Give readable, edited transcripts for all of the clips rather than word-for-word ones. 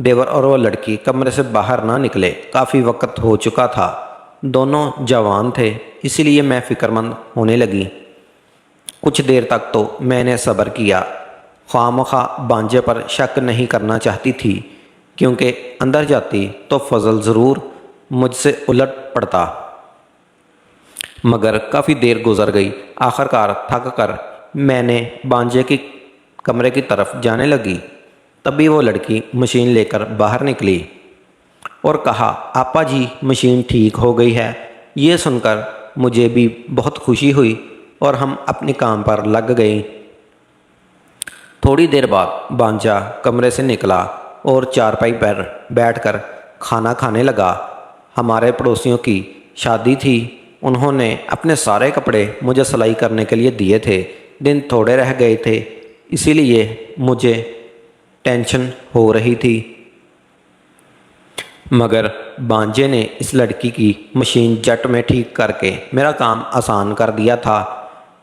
دیور اور وہ لڑکی کمرے سے باہر نہ نکلے، کافی وقت ہو چکا تھا۔ دونوں جوان تھے، اسی لیے میں فکر مند ہونے لگی۔ کچھ دیر تک تو میں نے صبر کیا، خواہ مخواہ بانجے پر شک نہیں کرنا چاہتی تھی، کیونکہ اندر جاتی تو فضل ضرور مجھ سے الٹ پڑتا۔ مگر کافی دیر گزر گئی، آخر کار تھک کر میں نے بانجے کی کمرے کی طرف جانے لگی۔ تبھی وہ لڑکی مشین لے کر باہر نکلی اور کہا، آپا جی مشین ٹھیک ہو گئی ہے۔ یہ سن کر مجھے بھی بہت خوشی ہوئی اور ہم اپنے کام پر لگ گئیں۔ تھوڑی دیر بعد بانجا کمرے سے نکلا اور چارپائی پر بیٹھ کر کھانا کھانے لگا۔ ہمارے پڑوسیوں کی شادی تھی، انہوں نے اپنے سارے کپڑے مجھے سلائی کرنے کے لیے دیے تھے۔ دن تھوڑے رہ گئے تھے، اسی لیے مجھے ٹینشن ہو رہی تھی۔ مگر بانجے نے اس لڑکی کی مشین جٹ میں ٹھیک کر کے میرا کام آسان کر دیا تھا۔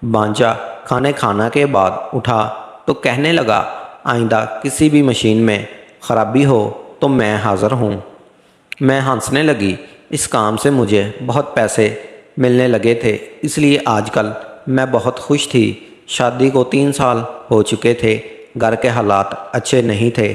بانجا کھانا کے بعد اٹھا تو کہنے لگا، آئندہ کسی بھی مشین میں خرابی ہو تو میں حاضر ہوں۔ میں ہنسنے لگی، اس کام سے مجھے بہت پیسے ملنے لگے تھے، اس لیے آج کل میں بہت خوش تھی۔ شادی کو 3 سال ہو چکے تھے، گھر کے حالات اچھے نہیں تھے،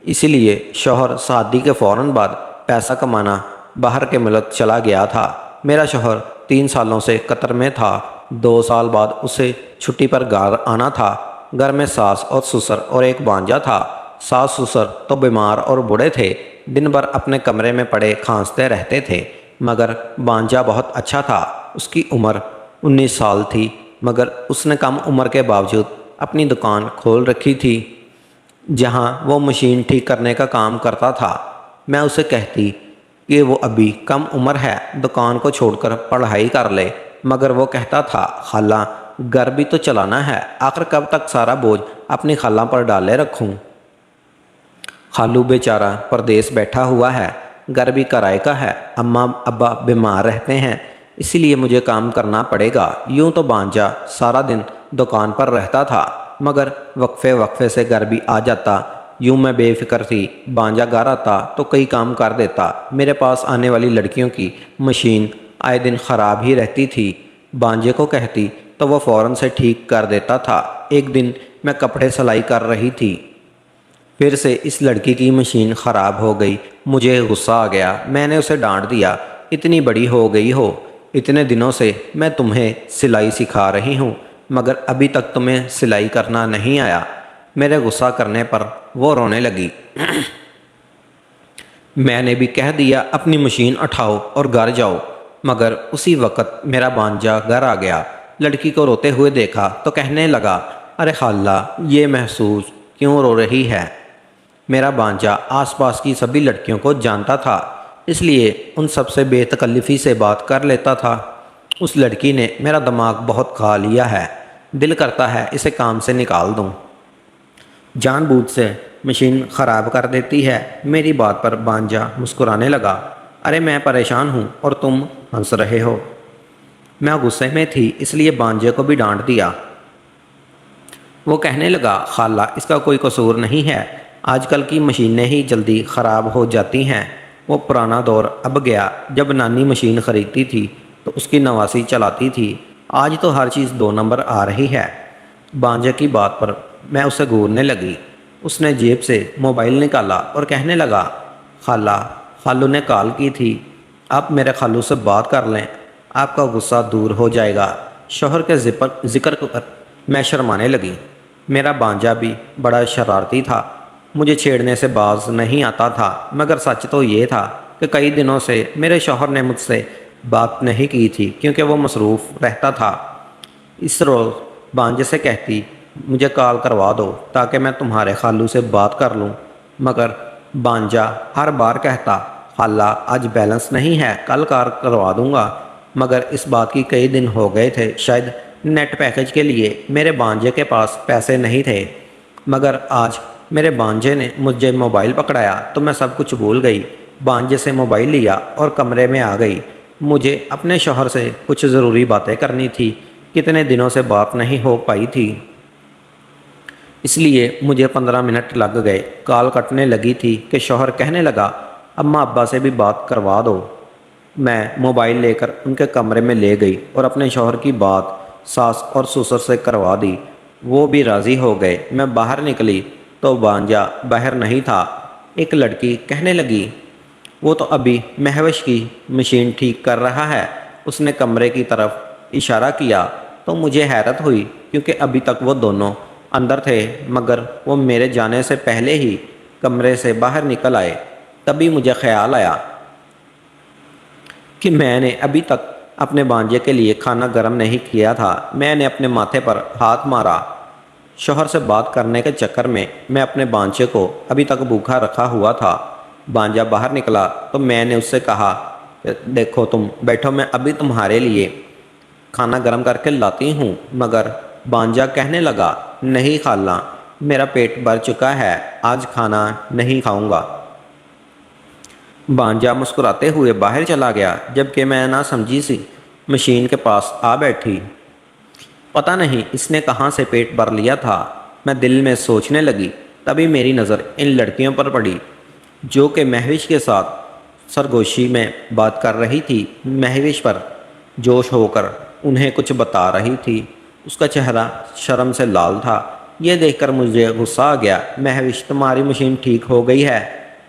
اسی لیے شوہر شادی کے فوراً بعد پیسہ کمانا باہر کے ملک چلا گیا تھا۔ میرا شوہر 3 سالوں سے قطر میں تھا، 2 سال بعد اسے چھٹی پر گھر آنا تھا۔ گھر میں ساس اور سسر اور ایک بانجا تھا۔ ساس سسر تو بیمار اور بوڑھے تھے، دن بھر اپنے کمرے میں پڑے کھانستے رہتے تھے، مگر بانجا بہت اچھا تھا۔ اس کی عمر 19 سال تھی، مگر اس نے کم عمر کے باوجود اپنی دکان کھول رکھی تھی، جہاں وہ مشین ٹھیک کرنے کا کام کرتا تھا۔ میں اسے کہتی کہ وہ ابھی کم عمر ہے، دکان کو چھوڑ کر پڑھائی کر لے، مگر وہ کہتا تھا، خالہ گھر بھی تو چلانا ہے، آخر کب تک سارا بوجھ اپنی خالہ پر ڈالے رکھوں۔ خالو بیچارہ پردیس بیٹھا ہوا ہے، گھر بھی کرائے کا ہے، اماں ابا بیمار رہتے ہیں، اسی لیے مجھے کام کرنا پڑے گا۔ یوں تو بانجا سارا دن دکان پر رہتا تھا، مگر وقفے سے گھر بھی آ جاتا۔ یوں میں بے فکر تھی، بانجا گھر آتا تو کئی کام کر دیتا۔ میرے پاس آنے والی لڑکیوں کی مشین آئے دن خراب ہی رہتی تھی، بانجے کو کہتی تو وہ فوراً سے ٹھیک کر دیتا تھا۔ ایک دن میں کپڑے سلائی کر رہی تھی، پھر سے اس لڑکی کی مشین خراب ہو گئی۔ مجھے غصہ آ گیا، میں نے اسے ڈانٹ دیا، اتنی بڑی ہو گئی ہو، اتنے دنوں سے میں تمہیں سلائی سکھا رہی ہوں، مگر ابھی تک تمہیں سلائی کرنا نہیں آیا۔ میرے غصہ کرنے پر وہ رونے لگی۔ میں نے بھی کہہ دیا، اپنی مشین اٹھاؤ اور گھر جاؤ، مگر اسی وقت میرا بانجا گھر آ گیا۔ لڑکی کو روتے ہوئے دیکھا تو کہنے لگا، ارے خالہ یہ محسوس کیوں رو رہی ہے؟ میرا بانجا آس پاس کی سبھی لڑکیوں کو جانتا تھا، اس لیے ان سب سے بے تکلفی سے بات کر لیتا تھا۔ اس لڑکی نے میرا دماغ بہت کھا لیا ہے، دل کرتا ہے اسے کام سے نکال دوں۔ جان بوجھ سے مشین خراب کر دیتی ہے۔ میری بات پر بانجا مسکرانے لگا، ارے میں پریشان ہوں اور تم ہنس رہے ہو۔ میں غصے میں تھی، اس لیے بانجے کو بھی ڈانٹ دیا۔ وہ کہنے لگا، خالہ اس کا کوئی قصور نہیں ہے، آج کل کی مشینیں ہی جلدی خراب ہو جاتی ہیں۔ وہ پرانا دور اب گیا، جب نانی مشین خریدتی تھی تو اس کی نواسی چلاتی تھی، آج تو ہر چیز 2 نمبر آ رہی ہے۔ بانجے کی بات پر میں اسے گورنے لگی۔ اس نے جیب سے موبائل نکالا اور کہنے لگا، خالو نے کال کی تھی، آپ میرے خالو سے بات کر لیں، آپ کا غصہ دور ہو جائے گا۔ شوہر کے ذکر پر میں شرمانے لگی۔ میرا بانجا بھی بڑا شرارتی تھا، مجھے چھیڑنے سے باز نہیں آتا تھا، مگر سچ تو یہ تھا کہ کئی دنوں سے میرے شوہر نے مجھ سے بات نہیں کی تھی، کیونکہ وہ مصروف رہتا تھا۔ اس روز بانجے سے کہتی، مجھے کال کروا دو تاکہ میں تمہارے خالو سے بات کر لوں، مگر بانجا ہر بار کہتا، خالہ آج بیلنس نہیں ہے، کل کال کروا دوں گا، مگر اس بات کی کئی دن ہو گئے تھے، شاید نیٹ پیکج کے لیے میرے بانجے کے پاس پیسے نہیں تھے۔ مگر آج میرے بانجے نے مجھے موبائل پکڑایا تو میں سب کچھ بھول گئی، بانجے سے موبائل لیا اور کمرے میں آ گئی۔ مجھے اپنے شوہر سے کچھ ضروری باتیں کرنی تھی، کتنے دنوں سے بات نہیں ہو پائی تھی۔ اس لیے مجھے 15 منٹ لگ گئے۔ کال کٹنے لگی تھی کہ شوہر کہنے لگا اماں ابا سے بھی بات کروا دو۔ میں موبائل لے کر ان کے کمرے میں لے گئی اور اپنے شوہر کی بات ساس اور سسر سے کروا دی۔ وہ بھی راضی ہو گئے۔ میں باہر نکلی تو بانجا باہر نہیں تھا۔ ایک لڑکی کہنے لگی وہ تو ابھی مہوش کی مشین ٹھیک کر رہا ہے۔ اس نے کمرے کی طرف اشارہ کیا تو مجھے حیرت ہوئی کیونکہ ابھی تک وہ دونوں اندر تھے، مگر وہ میرے جانے سے پہلے ہی کمرے سے باہر نکل آئے۔ تبھی مجھے خیال آیا کہ میں نے ابھی تک اپنے بانجے کے لیے کھانا گرم نہیں کیا تھا۔ میں نے اپنے ماتھے پر ہاتھ مارا۔ شوہر سے بات کرنے کے چکر میں میں اپنے بانجے کو ابھی تک بھوکا رکھا ہوا تھا۔ بانجا باہر نکلا تو میں نے اس سے کہا کہ دیکھو تم بیٹھو، میں ابھی تمہارے لیے کھانا گرم کر کے لاتی ہوں۔ مگر بانجا کہنے لگا نہیں خالہ، میرا پیٹ بھر چکا ہے، آج کھانا نہیں کھاؤں گا۔ بانجا مسکراتے ہوئے باہر چلا گیا، جبکہ میں نہ سمجھی سی مشین کے پاس آ بیٹھی۔ پتہ نہیں اس نے کہاں سے پیٹ بھر لیا تھا، میں دل میں سوچنے لگی۔ تبھی میری نظر ان لڑکیوں پر پڑی جو کہ مہوش کے ساتھ سرگوشی میں بات کر رہی تھی۔ مہوش پر جوش ہو کر انہیں کچھ بتا رہی تھی۔ اس کا چہرہ شرم سے لال تھا۔ یہ دیکھ کر مجھے غصہ آ گیا۔ مہوش تمہاری مشین ٹھیک ہو گئی ہے؟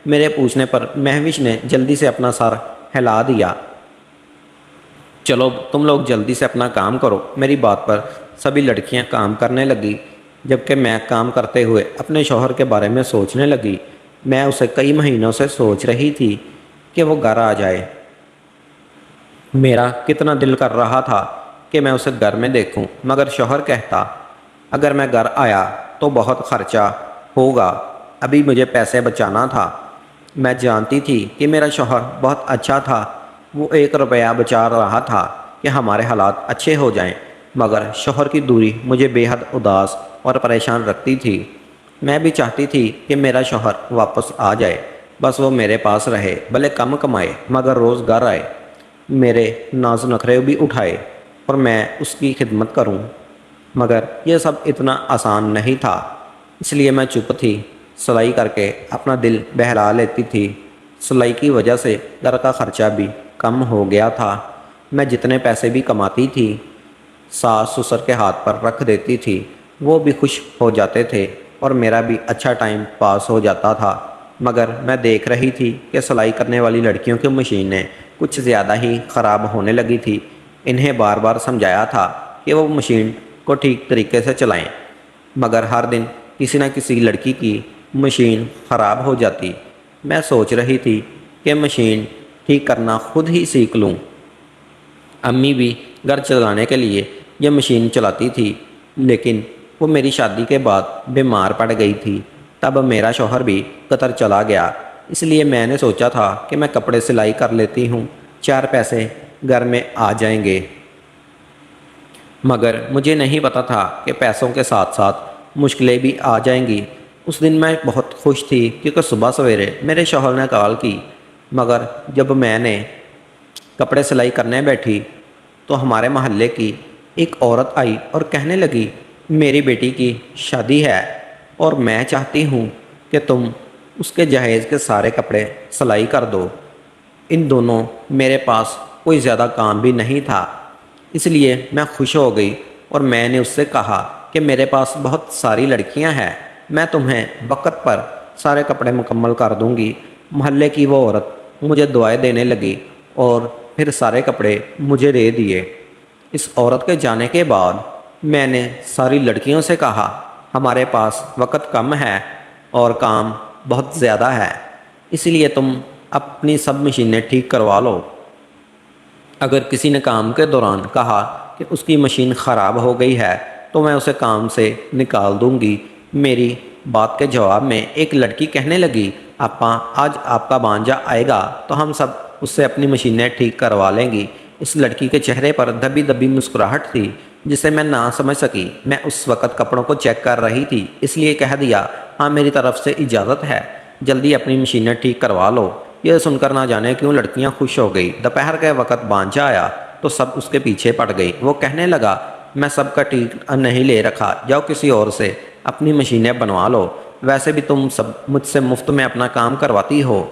میرے پوچھنے پر مہوش نے جلدی سے اپنا سر ہلا دیا۔ چلو تم لوگ جلدی سے اپنا کام کرو۔ میری بات پر سبھی لڑکیاں کام کرنے لگی، جبکہ میں کام کرتے ہوئے اپنے شوہر کے بارے میں سوچنے لگی۔ میں اسے کئی مہینوں سے سوچ رہی تھی کہ وہ گھر آ جائے۔ میرا کتنا دل کر رہا تھا کہ میں اسے گھر میں دیکھوں، مگر شوہر کہتا اگر میں گھر آیا تو بہت خرچہ ہوگا، ابھی مجھے پیسے بچانا تھا۔ میں جانتی تھی کہ میرا شوہر بہت اچھا تھا، وہ 1 روپیہ بچا رہا تھا کہ ہمارے حالات اچھے ہو جائیں، مگر شوہر کی دوری مجھے بے حد اداس اور پریشان رکھتی تھی۔ میں بھی چاہتی تھی کہ میرا شوہر واپس آ جائے، بس وہ میرے پاس رہے، بھلے کم کمائے مگر روز گھر آئے، میرے ناز نخرے بھی اٹھائے اور میں اس کی خدمت کروں۔ مگر یہ سب اتنا آسان نہیں تھا، اس لیے میں چپ تھی، سلائی کر کے اپنا دل بہلا لیتی تھی۔ سلائی کی وجہ سے گھر کا خرچہ بھی کم ہو گیا تھا۔ میں جتنے پیسے بھی کماتی تھی ساس سسر کے ہاتھ پر رکھ دیتی تھی، وہ بھی خوش ہو جاتے تھے اور میرا بھی اچھا ٹائم پاس ہو جاتا تھا۔ مگر میں دیکھ رہی تھی کہ سلائی کرنے والی لڑکیوں کی مشینیں کچھ زیادہ ہی خراب ہونے لگی تھی۔ انہیں بار بار سمجھایا تھا کہ وہ مشین کو ٹھیک طریقے سے چلائیں، مگر ہر دن کسی نہ کسی لڑکی کی مشین خراب ہو جاتی۔ میں سوچ رہی تھی کہ مشین ٹھیک کرنا خود ہی سیکھ لوں۔ امی بھی گھر چلانے کے لیے یہ مشین چلاتی تھی، لیکن وہ میری شادی کے بعد بیمار پڑ گئی تھی۔ تب میرا شوہر بھی قطر چلا گیا، اس لیے میں نے سوچا تھا کہ میں کپڑے سلائی کر لیتی ہوں، 4 پیسے گھر میں آ جائیں گے۔ مگر مجھے نہیں پتا تھا کہ پیسوں کے ساتھ ساتھ مشکلیں بھی آ جائیں گی۔ اس دن میں بہت خوش تھی کیونکہ صبح سویرے میرے شوہر نے کال کی، مگر جب میں نے کپڑے سلائی کرنے بیٹھی تو ہمارے محلے کی ایک عورت آئی اور کہنے لگی میری بیٹی کی شادی ہے اور میں چاہتی ہوں کہ تم اس کے جہیز کے سارے کپڑے سلائی کر دو۔ ان دونوں میرے پاس کوئی زیادہ کام بھی نہیں تھا، اس لیے میں خوش ہو گئی اور میں نے اس سے کہا کہ میرے پاس بہت ساری لڑکیاں ہیں، میں تمہیں وقت پر سارے کپڑے مکمل کر دوں گی۔ محلے کی وہ عورت مجھے دعائیں دینے لگی اور پھر سارے کپڑے مجھے دے دیے۔ اس عورت کے جانے کے بعد میں نے ساری لڑکیوں سے کہا ہمارے پاس وقت کم ہے اور کام بہت زیادہ ہے، اس لیے تم اپنی سب مشینیں ٹھیک کروا لو۔ اگر کسی نے کام کے دوران کہا کہ اس کی مشین خراب ہو گئی ہے تو میں اسے کام سے نکال دوں گی۔ میری بات کے جواب میں ایک لڑکی کہنے لگی آپا آج آپ کا بانجا آئے گا تو ہم سب اس سے اپنی مشینیں ٹھیک کروا لیں گی۔ اس لڑکی کے چہرے پر دبی دبی مسکراہٹ تھی جسے میں نہ سمجھ سکی۔ میں اس وقت کپڑوں کو چیک کر رہی تھی، اس لیے کہہ دیا ہاں میری طرف سے اجازت ہے، جلدی اپنی مشینیں ٹھیک کروا لو۔ یہ سن کر نہ جانے کیوں لڑکیاں خوش ہو گئی۔ دوپہر کے وقت بانجا آیا تو سب اس کے پیچھے پڑ گئی۔ وہ کہنے لگا میں سب کا ٹھیک نہیں لے رکھا، جاؤ کسی اور سے اپنی مشینیں بنوا لو، ویسے بھی تم سب مجھ سے مفت میں اپنا کام کرواتی ہو۔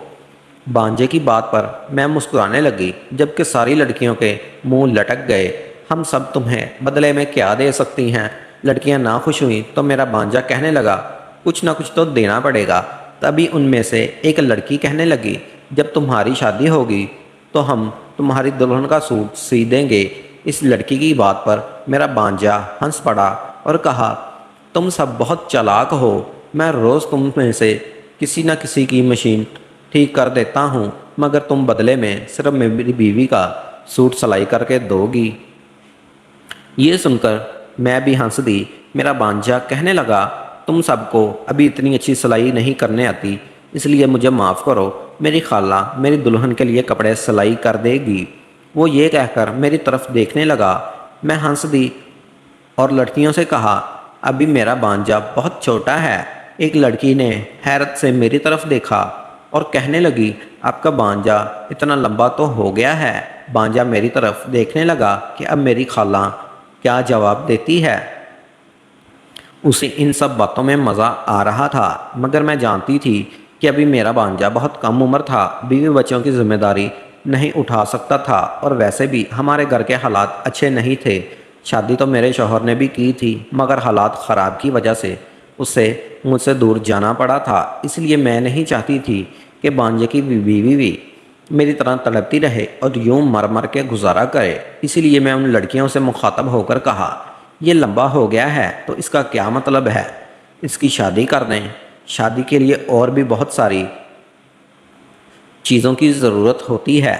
بانجے کی بات پر میں مسکرانے لگی، جبکہ ساری لڑکیوں کے منہ لٹک گئے۔ ہم سب تمہیں بدلے میں کیا دے سکتی ہیں؟ لڑکیاں ناخوش ہوئیں تو میرا بانجا کہنے لگا، کچھ نہ کچھ تو دینا پڑے گا۔ تبھی ان میں سے ایک لڑکی کہنے لگی، جب تمہاری شادی ہوگی تو ہم تمہاری دلہن کا سوٹ سی دیں گے۔ اس لڑکی کی بات پر میرا بانجا ہنس پڑا اور کہا، تم سب بہت چالاک ہو، میں روز تم میں سے کسی نہ کسی کی مشین ٹھیک کر دیتا ہوں، مگر تم بدلے میں صرف میری بیوی کا سوٹ سلائی کر کے دو گی۔ یہ سن کر میں بھی ہنس دی۔ میرا بانجا کہنے لگا، تم سب کو ابھی اتنی اچھی سلائی نہیں کرنے آتی، اس لیے مجھے معاف کرو، میری خالہ میری دلہن کے لیے کپڑے سلائی کر دے گی۔ وہ یہ کہہ کر میری طرف دیکھنے لگا۔ میں ہنس دی اور لڑکیوں سے کہا، ابھی میرا بانجا بہت چھوٹا ہے۔ ایک لڑکی نے حیرت سے میری طرف دیکھا اور کہنے لگی، آپ کا بانجا اتنا لمبا تو ہو گیا ہے۔ بانجا میری طرف دیکھنے لگا کہ اب میری خالہ کیا جواب دیتی ہے۔ اسے ان سب باتوں میں مزہ آ رہا تھا، مگر میں جانتی تھی کہ ابھی میرا بانجا بہت کم عمر تھا، بیوی بچوں کی ذمہ داری نہیں اٹھا سکتا تھا، اور ویسے بھی ہمارے گھر کے حالات اچھے نہیں تھے۔ شادی تو میرے شوہر نے بھی کی تھی، مگر حالات خراب کی وجہ سے اسے مجھ سے دور جانا پڑا تھا۔ اس لیے میں نہیں چاہتی تھی کہ بانجے کی بیوی بھی میری طرح تڑپتی رہے اور یوں مر مر کے گزارا کرے۔ اسی لیے میں ان لڑکیوں سے مخاطب ہو کر کہا، یہ لمبا ہو گیا ہے تو اس کا کیا مطلب ہے؟ اس کی شادی کر دیں۔ شادی کے لیے اور بھی بہت ساری چیزوں کی ضرورت ہوتی ہے،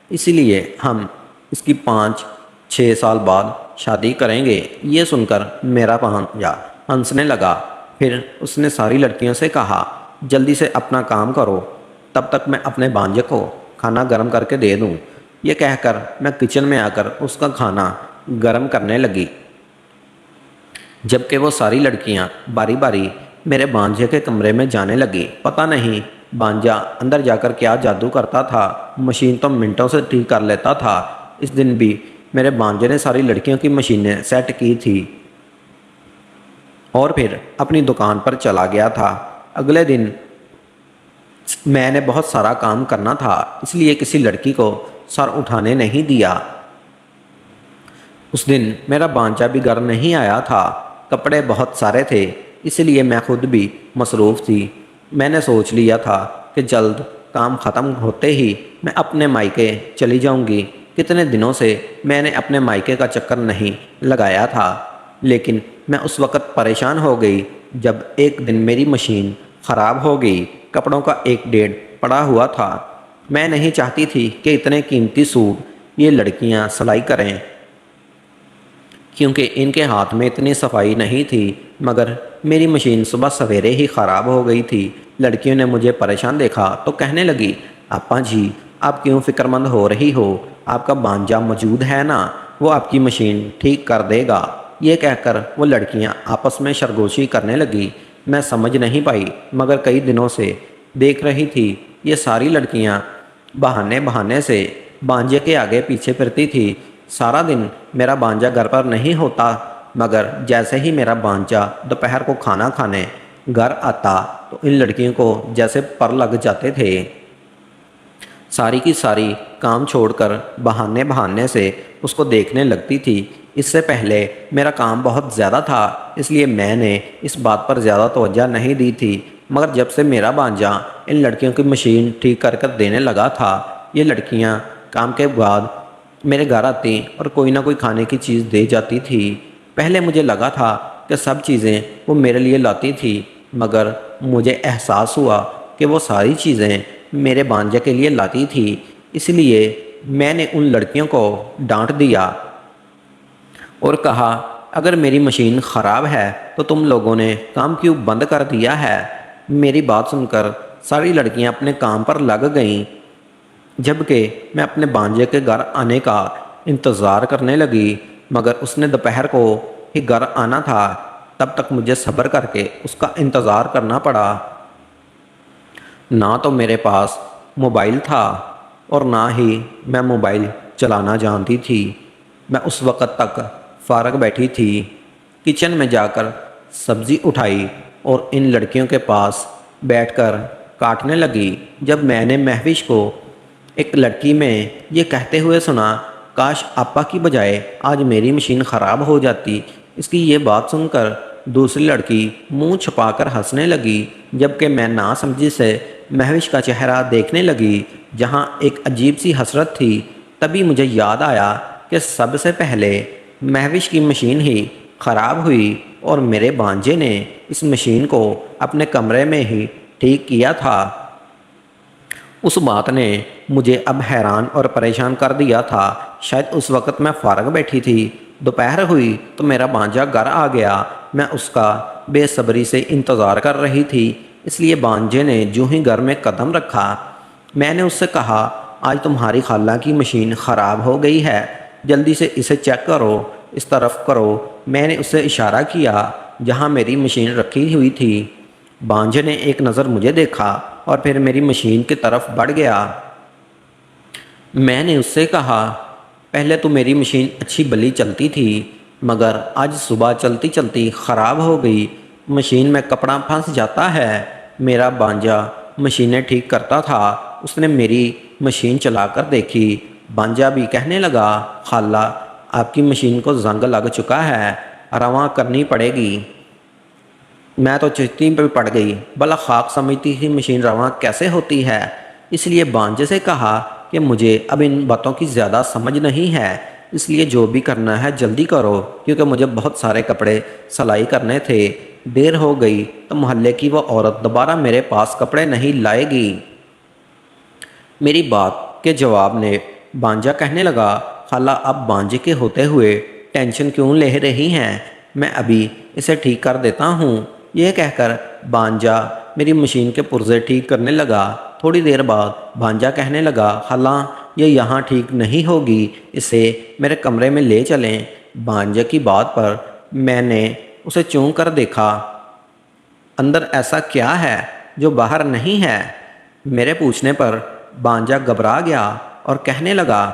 اسی لیے ہم اس کی 5-6 سال بعد شادی کریں گے۔ یہ سن کر میرا بانجا ہنسنے لگا۔ پھر اس نے ساری لڑکیوں سے کہا، جلدی سے اپنا کام کرو، تب تک میں اپنے بانجے کو کھانا گرم کر کے دے دوں۔ یہ کہہ کر میں کچن میں آ کر اس کا کھانا گرم کرنے لگی، جبکہ وہ ساری لڑکیاں باری باری میرے بانجے کے کمرے میں جانے لگی۔ پتہ نہیں بانجا اندر جا کر کیا جادو کرتا تھا، مشین تو منٹوں سے ٹھیک کر لیتا تھا۔ اس دن بھی میرے بانجے نے ساری لڑکیوں کی مشینیں سیٹ کی تھی اور پھر اپنی دکان پر چلا گیا تھا۔ اگلے دن میں نے بہت سارا کام کرنا تھا، اس لیے کسی لڑکی کو سر اٹھانے نہیں دیا۔ اس دن میرا بانجا بھی گھر نہیں آیا تھا، کپڑے بہت سارے تھے، اس لیے میں خود بھی مصروف تھی۔ میں نے سوچ لیا تھا کہ جلد کام ختم ہوتے ہی میں اپنے مائکے چلی جاؤں گی۔ کتنے دنوں سے میں نے اپنے مائکے کا چکر نہیں لگایا تھا، لیکن میں اس وقت پریشان ہو گئی جب ایک دن میری مشین خراب ہو گئی۔ کپڑوں کا ایک ڈھیر پڑا ہوا تھا۔ میں نہیں چاہتی تھی کہ اتنے قیمتی سوٹ یہ لڑکیاں سلائی کریں، کیونکہ ان کے ہاتھ میں اتنی صفائی نہیں تھی، مگر میری مشین صبح سویرے ہی خراب ہو گئی تھی۔ لڑکیوں نے مجھے پریشان دیکھا تو کہنے لگی، آپا جی آپ کیوں فکر مند ہو رہی ہو؟ آپ کا بانجا موجود ہے نا، وہ آپ کی مشین ٹھیک کر دے گا۔ یہ کہہ کر وہ لڑکیاں آپس میں سرگوشی کرنے لگی۔ میں سمجھ نہیں پائی، مگر کئی دنوں سے دیکھ رہی تھی یہ ساری لڑکیاں بہانے سے بانجے کے آگے پیچھے پھرتی تھی۔ سارا دن میرا بانجا گھر پر نہیں ہوتا، مگر جیسے ہی میرا بانجا دوپہر کو کھانا کھانے گھر آتا تو ان لڑکیوں کو جیسے پر لگ جاتے تھے۔ ساری کی ساری کام چھوڑ کر بہانے سے اس کو دیکھنے لگتی تھی۔ اس سے پہلے میرا کام بہت زیادہ تھا، اس لیے میں نے اس بات پر زیادہ توجہ نہیں دی تھی، مگر جب سے میرا بانجا ان لڑکیوں کی مشین ٹھیک کر دینے لگا تھا، یہ لڑکیاں کام کے بعد میرے گھر آتی اور کوئی نہ کوئی کھانے کی چیز دے جاتی تھی۔ پہلے مجھے لگا تھا کہ سب چیزیں وہ میرے لیے لاتی تھی، مگر مجھے احساس ہوا کہ وہ ساری چیزیں میرے بانجے کے لیے لاتی تھی۔ اس لیے میں نے ان لڑکیوں کو ڈانٹ دیا اور کہا، اگر میری مشین خراب ہے تو تم لوگوں نے کام کیوں بند کر دیا ہے؟ میری بات سن کر ساری لڑکیاں اپنے کام پر لگ گئیں، جبکہ میں اپنے بانجے کے گھر آنے کا انتظار کرنے لگی، مگر اس نے دوپہر کو ہی گھر آنا تھا۔ تب تک مجھے صبر کر کے اس کا انتظار کرنا پڑا۔ نہ تو میرے پاس موبائل تھا اور نہ ہی میں موبائل چلانا جانتی تھی۔ میں اس وقت تک فارغ بیٹھی تھی۔ کچن میں جا کر سبزی اٹھائی اور ان لڑکیوں کے پاس بیٹھ کر کاٹنے لگی۔ جب میں نے مہوش کو ایک لڑکی میں یہ کہتے ہوئے سنا، کاش آپا کی بجائے آج میری مشین خراب ہو جاتی، اس کی یہ بات سن کر دوسری لڑکی منہ چھپا کر ہنسنے لگی، جبکہ میں ناسمجھی سے مہوش کا چہرہ دیکھنے لگی جہاں ایک عجیب سی حسرت تھی۔ تبھی مجھے یاد آیا کہ سب سے پہلے مہوش کی مشین ہی خراب ہوئی اور میرے بانجے نے اس مشین کو اپنے کمرے میں ہی ٹھیک کیا تھا۔ اس بات نے مجھے اب حیران اور پریشان کر دیا تھا۔ شاید اس وقت میں فارغ بیٹھی تھی۔ دوپہر ہوئی تو میرا بانجا گھر آ گیا۔ میں اس کا بے صبری سے انتظار کر رہی تھی، اس لیے بانجے نے جو ہی گھر میں قدم رکھا، میں نے اس سے کہا، آج تمہاری خالہ کی مشین خراب ہو گئی ہے، جلدی سے اسے چیک کرو، اس طرف کرو۔ میں نے اسے اشارہ کیا جہاں میری مشین رکھی ہوئی تھی۔ بانجے نے ایک نظر مجھے دیکھا اور پھر میری مشین کی طرف بڑھ گیا۔ میں نے اس سے کہا، پہلے تو میری مشین اچھی بلی چلتی تھی، مگر آج صبح چلتی چلتی خراب ہو گئی۔ مشین میں کپڑا پھنس جاتا ہے۔ میرا بانجا مشینیں ٹھیک کرتا تھا، اس نے میری مشین چلا کر دیکھی۔ بانجا بھی کہنے لگا، خالہ آپ کی مشین کو زنگ لگ چکا ہے، رواں کرنی پڑے گی۔ میں تو چشتی پہ پڑ گئی، بلا خاک سمجھتی تھی مشین رواں کیسے ہوتی ہے۔ اس لیے بانجے سے کہا کہ مجھے اب ان باتوں کی زیادہ سمجھ نہیں ہے، اس لیے جو بھی کرنا ہے جلدی کرو، کیونکہ مجھے بہت سارے کپڑے سلائی کرنے تھے۔ دیر ہو گئی تو محلے کی وہ عورت دوبارہ میرے پاس کپڑے نہیں لائے گی۔ میری بات کے جواب میں بانجا کہنے لگا، خالہ اب بانجے کے ہوتے ہوئے ٹینشن کیوں لے رہی ہیں، میں ابھی اسے ٹھیک کر دیتا ہوں۔ یہ کہہ کر بانجا میری مشین کے پرزے ٹھیک کرنے لگا۔ تھوڑی دیر بعد بانجا کہنے لگا، خالہ یہ یہاں ٹھیک نہیں ہوگی، اسے میرے کمرے میں لے چلیں۔ بانجا کی بات پر میں نے اسے چون کر دیکھا، اندر ایسا کیا ہے جو باہر نہیں ہے؟ میرے پوچھنے پر بانجا گھبرا گیا اور کہنے لگا،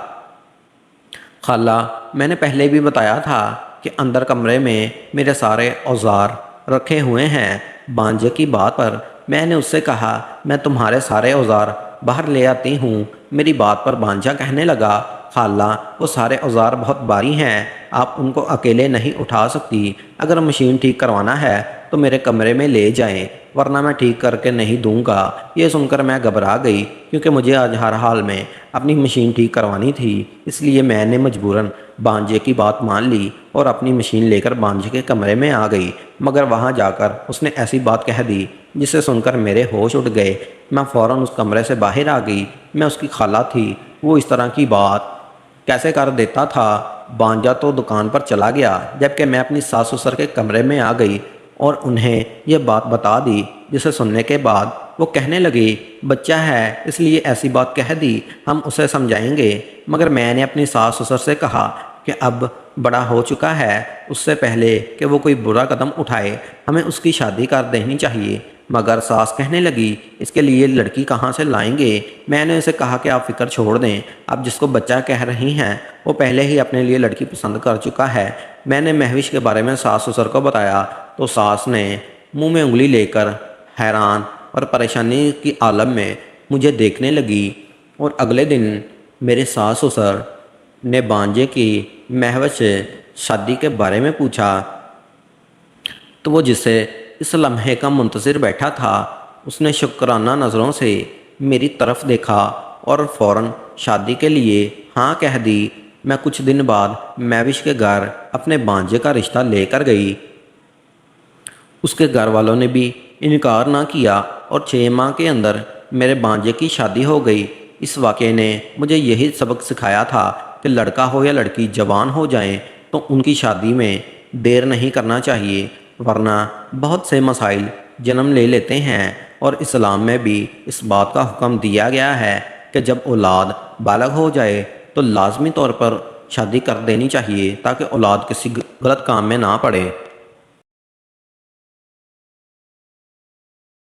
خالہ میں نے پہلے بھی بتایا تھا کہ اندر کمرے میں میرے سارے اوزار رکھے ہوئے ہیں۔ بانجے کی بات پر میں نے اس سے کہا، میں تمہارے سارے اوزار باہر لے آتی ہوں۔ میری بات پر بانجا کہنے لگا، خالہ وہ سارے اوزار بہت بھاری ہیں، آپ ان کو اکیلے نہیں اٹھا سکتی۔ اگر مشین ٹھیک کروانا ہے تو میرے کمرے میں لے جائیں، ورنہ میں ٹھیک کر کے نہیں دوں گا۔ یہ سن کر میں گھبرا گئی، کیونکہ مجھے آج ہر حال میں اپنی مشین ٹھیک کروانی تھی۔ اس لیے میں نے مجبوراً بانجے کی بات مان لی اور اپنی مشین لے کر بانجے کے کمرے میں آ گئی، مگر وہاں جا کر اس نے ایسی بات کہہ دی جسے سن کر میرے ہوش اڑ گئے۔ میں فوراً اس کمرے سے باہر آ گئی۔ میں اس کی خالہ تھی، وہ اس طرح کی بات کیسے کر دیتا تھا؟ بانجا تو دکان پر چلا گیا، جبکہ میں اپنی ساس سسر کے کمرے میں آ گئی اور انہیں یہ بات بتا دی، جسے سننے کے بعد وہ کہنے لگی، بچہ ہے اس لیے ایسی بات کہہ دی، ہم اسے سمجھائیں گے۔ مگر میں نے اپنی ساس سسر سے کہا کہ اب بڑا ہو چکا ہے، اس سے پہلے کہ وہ کوئی برا قدم اٹھائے ہمیں اس کی شادی کر دینی چاہیے۔ مگر ساس کہنے لگی، اس کے لیے لڑکی کہاں سے لائیں گے؟ میں نے اسے کہا کہ آپ فکر چھوڑ دیں، آپ جس کو بچہ کہہ رہی ہیں وہ پہلے ہی اپنے لیے لڑکی پسند کر چکا ہے۔ میں نے مہوش کے بارے میں ساس سسر کو بتایا تو ساس نے منہ میں انگلی لے کر حیران اور پریشانی کی عالم میں مجھے دیکھنے لگی، اور اگلے دن میرے ساس سسر نے بانجے کی مہوش سے شادی کے بارے میں پوچھا تو وہ جسے اس لمحے کا منتظر بیٹھا تھا، اس نے شکرانہ نظروں سے میری طرف دیکھا اور فوراً شادی کے لیے ہاں کہہ دی۔ میں کچھ دن بعد مہوش کے گھر اپنے بانجے کا رشتہ لے کر گئی۔ اس کے گھر والوں نے بھی انکار نہ کیا اور 6 ماہ کے اندر میرے بانجے کی شادی ہو گئی۔ اس واقعے نے مجھے یہی سبق سکھایا تھا کہ لڑکا ہو یا لڑکی جوان ہو جائیں تو ان کی شادی میں دیر نہیں کرنا چاہیے، ورنہ بہت سے مسائل جنم لے لیتے ہیں، اور اسلام میں بھی اس بات کا حکم دیا گیا ہے کہ جب اولاد بالغ ہو جائے تو لازمی طور پر شادی کر دینی چاہیے تاکہ اولاد کسی غلط کام میں نہ پڑے۔